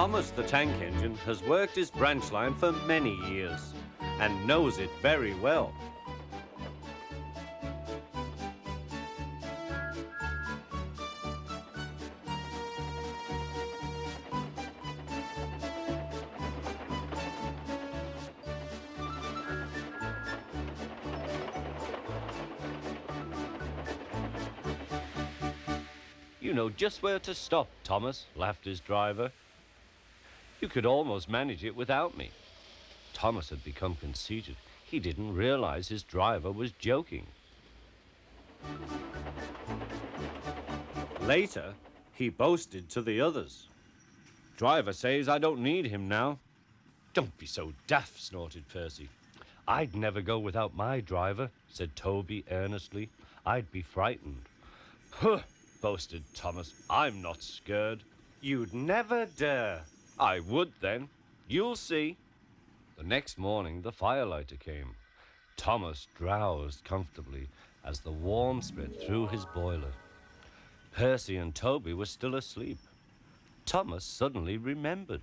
Thomas the tank engine has worked his branch line for many years and knows it very well. You know just where to stop, Thomas, laughed his driver. You could almost manage it without me. Thomas had become conceited. He didn't realize his driver was joking. Later, he boasted to the others. Driver says I don't need him now. Don't be so daft, snorted Percy. I'd never go without my driver, said Toby earnestly. I'd be frightened. Huh, boasted Thomas. I'm not scared. You'd never dare. I would then. You'll see. The next morning, the firelighter came. Thomas drowsed comfortably as the warmth spread through his boiler. Percy and Toby were still asleep. Thomas suddenly remembered.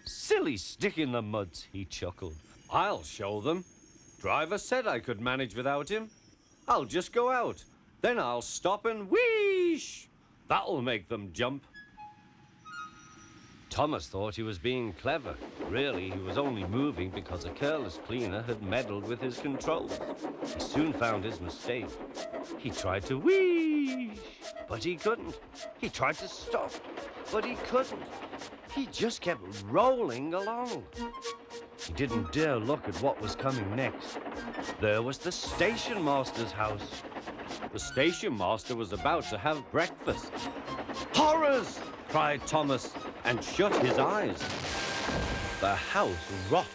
Silly stick in the muds, he chuckled. I'll show them. Driver said I could manage without him. I'll just go out. Then I'll stop and wheesh. That'll make them jump. Thomas thought he was being clever. Really, he was only moving because a careless cleaner had meddled with his controls. He soon found his mistake. He tried to wheesh, but he couldn't. He tried to stop, but he couldn't. He just kept rolling along. He didn't dare look at what was coming next. There was the station master's house. The station master was about to have breakfast. Horrors! Cried Thomas and shut his eyes. The house rocked.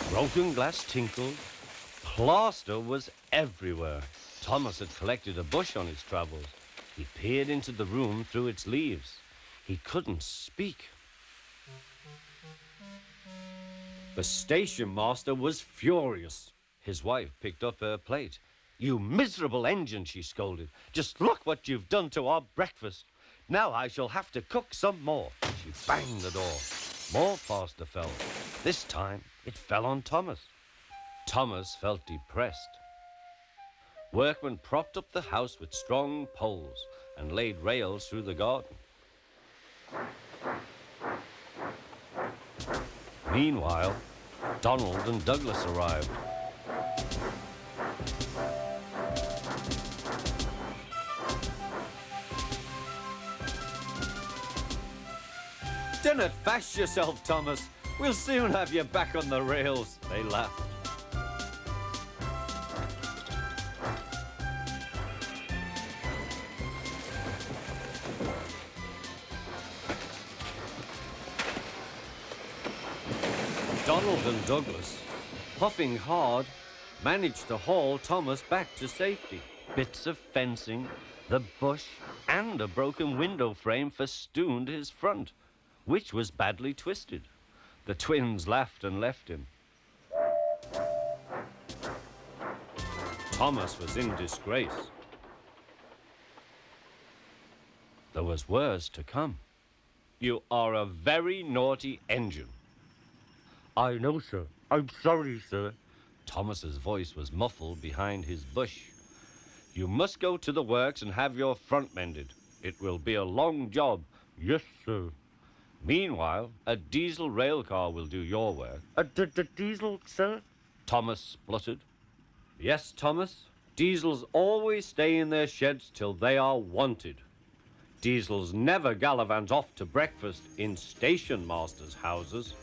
Broken glass tinkled. Plaster was everywhere. Thomas had collected a bush on his travels. He peered into the room through its leaves. He couldn't speak. The station master was furious. His wife picked up her plate. You miserable engine, she scolded. Just look what you've done to our breakfast. Now I shall have to cook some more. She banged the door. More plaster fell. This time it fell on Thomas. Thomas felt depressed. Workmen propped up the house with strong poles and laid rails through the garden. Meanwhile, Donald and Douglas arrived. Don't fash yourself, Thomas. We'll soon have you back on the rails, they laughed. Donald and Douglas, puffing hard, managed to haul Thomas back to safety. Bits of fencing, the bush, and a broken window frame festooned his front, which was badly twisted. The twins laughed and left him. Thomas was in disgrace. There was worse to come. You are a very naughty engine. I know, sir. I'm sorry, sir. Thomas's voice was muffled behind his bush. You must go to the works and have your front mended. It will be a long job. Yes, sir. Meanwhile, a diesel rail car will do your work. The diesel, sir? Thomas spluttered. Yes, Thomas. Diesels always stay in their sheds till they are wanted. Diesels never gallivant off to breakfast in station masters' houses.